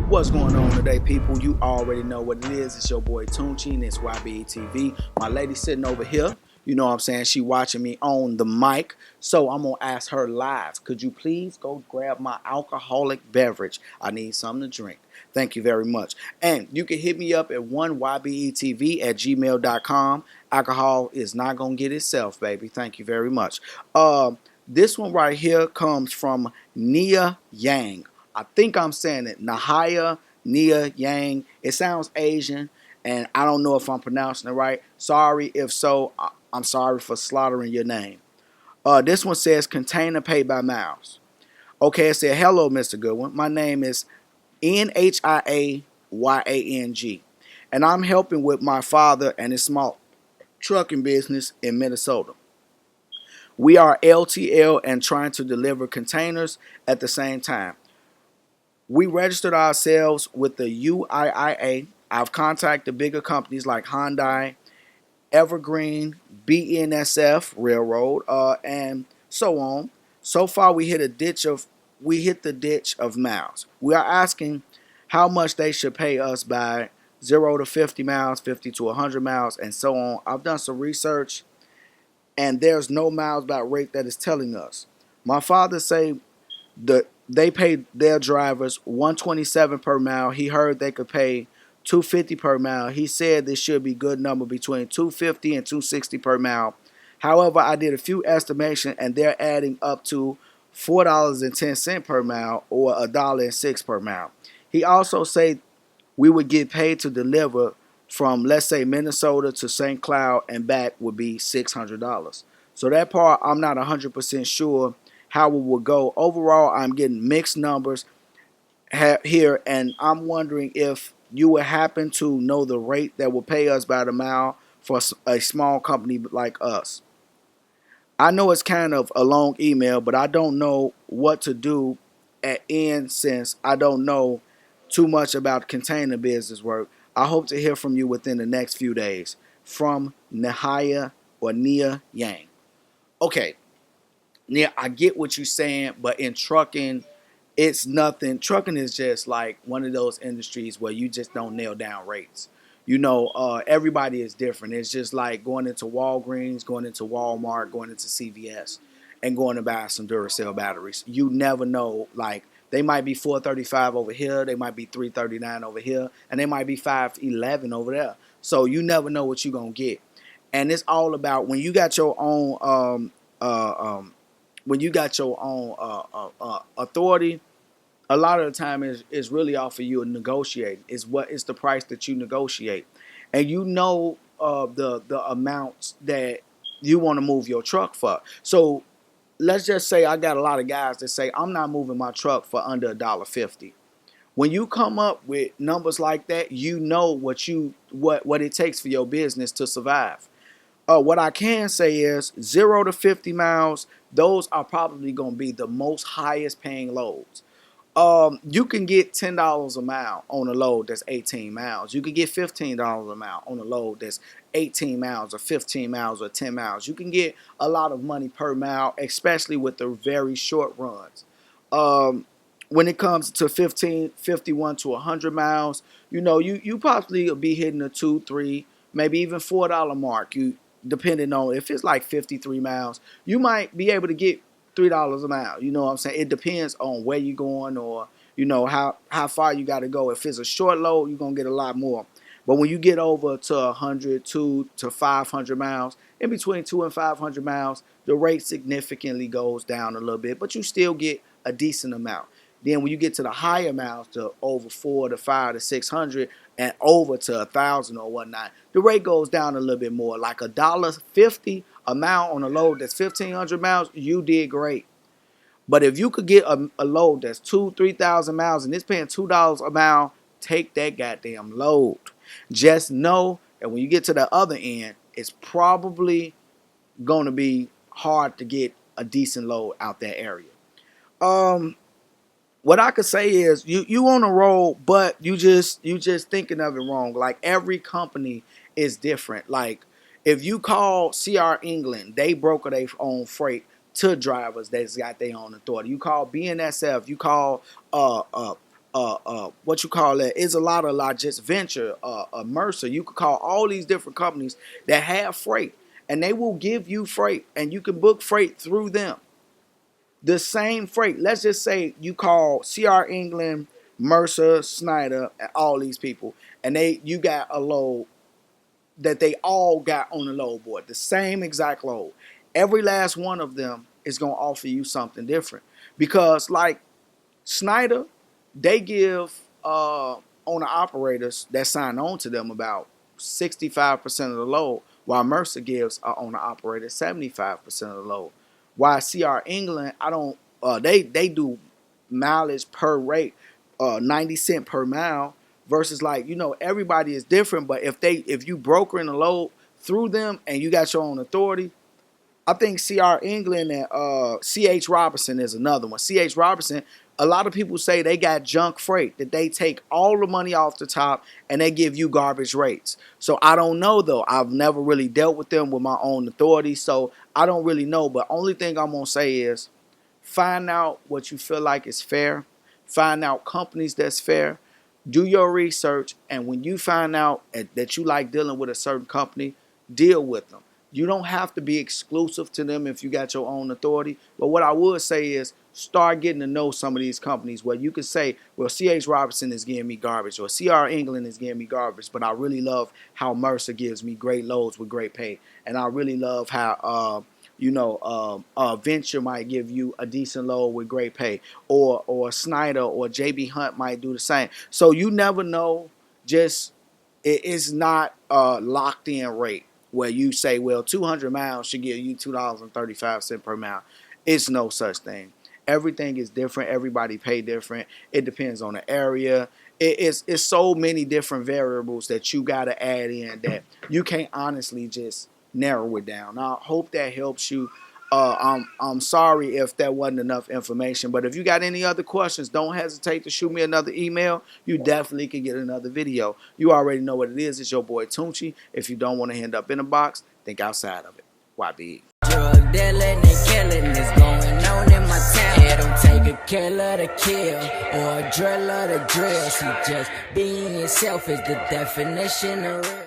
What's going on today, people? You already know what it is. It's your boy Tunchi, and it's YBE My lady sitting over here, you know what I'm saying? She watching me on the mic. So I'm going to ask her live. Could you please go grab my alcoholic beverage? I need something to drink. Thank you very much. And you can hit me up at 1ybetv@gmail.com. Alcohol is not going to get itself, baby. Thank you very much. This one right here comes from Nhia Yang. I think I'm saying it. Nhia Yang. It sounds Asian, and I don't know if I'm pronouncing it right. Sorry if so. I'm sorry for slaughtering your name. This one says container paid by miles. Okay, it said, hello, Mr. Goodwin. My name is Nhia Yang, and I'm helping with my father and his small trucking business in Minnesota. We are LTL and trying to deliver containers at the same time. We registered ourselves with the UIIA. I've contacted bigger companies like Hyundai, Evergreen, BNSF Railroad, and so on. So far, we hit the ditch of miles. We are asking how much they should pay us by 0 to 50 miles, 50 to 100 miles, and so on. I've done some research, and there's no miles by rate that is telling us. My father say they pay their drivers 127 per mile. He heard they could pay 250 per mile. He said this should be good number between 250 and 260 per mile. However, I did a few estimations and they're adding up to $4.10 per mile or $1.06 per mile. He also said we would get paid to deliver from, let's say, Minnesota to St. Cloud and back would be $600. So that part I'm not 100% sure how it will go. Overall, I'm getting mixed numbers here, and I'm wondering if you would happen to know the rate that will pay us by the mile for a small company like us. I know it's kind of a long email, but I don't know what to do at end since I don't know too much about container business work. I hope to hear from you within the next few days. From Nhia Yang. Okay, yeah, I get what you're saying, but in trucking, it's nothing. Trucking is just like one of those industries where you just don't nail down rates. Everybody is different. It's just like going into Walgreens, going into Walmart, going into CVS, and going to buy some Duracell batteries. You never know. Like they might be 435 over here, they might be 339 over here, and they might be 511 over there. So you never know what you're gonna get. And it's all about when you got your own authority. A lot of the time is really off of you negotiating. Is what is the price that you negotiate, and you know the amounts that you want to move your truck for. So let's just say I got a lot of guys that say I'm not moving my truck for under $1.50. When you come up with numbers like that, you know what it takes for your business to survive. What I can say is 0 to 50 miles. Those are probably going to be the most highest paying loads. You can get $10 a mile on a load that's 18 miles. You can get $15 a mile on a load that's 18 miles or 15 miles or 10 miles. You can get a lot of money per mile, especially with the very short runs. When it comes to 51 to 100 miles, you possibly will be hitting a 2, 3, maybe even $4 mark. Depending on if it's like 53 miles, you might be able to get $3 a mile. You know what I'm saying? It depends on where you're going or how far you got to go. If it's a short load, you're gonna get a lot more. But when you get over to 100, 2 to 500 miles, in between 2 and 500 miles, the rate significantly goes down a little bit, but you still get a decent amount. Then when you get to the higher miles, to over 4 to 5 to 600 and over to 1,000 or whatnot, the rate goes down a little bit more. Like $1.50 a mile on a load that's 1,500 miles, you did great. But if you could get a load that's 3,000 miles and it's paying $2 a mile, take that goddamn load. Just know that when you get to the other end, it's probably going to be hard to get a decent load out that area. What I could say is you on a roll, but you just thinking of it wrong. Like every company is different. Like if you call CR England, they broker their own freight to drivers that's got their own authority. You call BNSF, you call what you call that? It's a lot of logistics venture, Mercer. You could call all these different companies that have freight, and they will give you freight, and you can book freight through them. The same freight. Let's just say you call CR England, Mercer, Snyder, and all these people, and you got a load that they all got on the load board, the same exact load. Every last one of them is gonna offer you something different because, like Snyder, they give owner operators that sign on to them about 65% of the load, while Mercer gives owner operator 75% of the load. While CR England, I don't. They do mileage per rate, 90 cents per mile, versus like everybody is different. But if you brokering a load through them and you got your own authority, I think CR England and CH Robinson is another one. CH Robinson, a lot of people say they got junk freight, that they take all the money off the top and they give you garbage rates. So I don't know though. I've never really dealt with them with my own authority, so I don't really know. But only thing I'm gonna say is find out what you feel like is fair. Find out companies that's fair. Do your research, and when you find out that you like dealing with a certain company, deal with them. You don't have to be exclusive to them if you got your own authority. But what I would say is start getting to know some of these companies where you can say, well, C.H. Robinson is giving me garbage, or C.R. England is giving me garbage, but I really love how Mercer gives me great loads with great pay. And I really love how, Venture might give you a decent load with great pay, or Snyder or JB Hunt might do the same. So you never know. Just it is not a locked in rate where you say, well, 200 miles should give you $2.35 per mile. It's no such thing. Everything is different. Everybody pay different. It depends on the area. It's so many different variables that you got to add in that you can't honestly just narrow it down. Now, I hope that helps you. I'm sorry if that wasn't enough information, but if you got any other questions, don't hesitate to shoot me another email. You definitely can get another video. You already know what it is. It's your boy Tunchi. If you don't want to end up in a box, think outside of it. YB. Drug dealing and killing is going on in my town. It don't take a killer to kill or a driller to drill. See, just being yourself is the definition of real.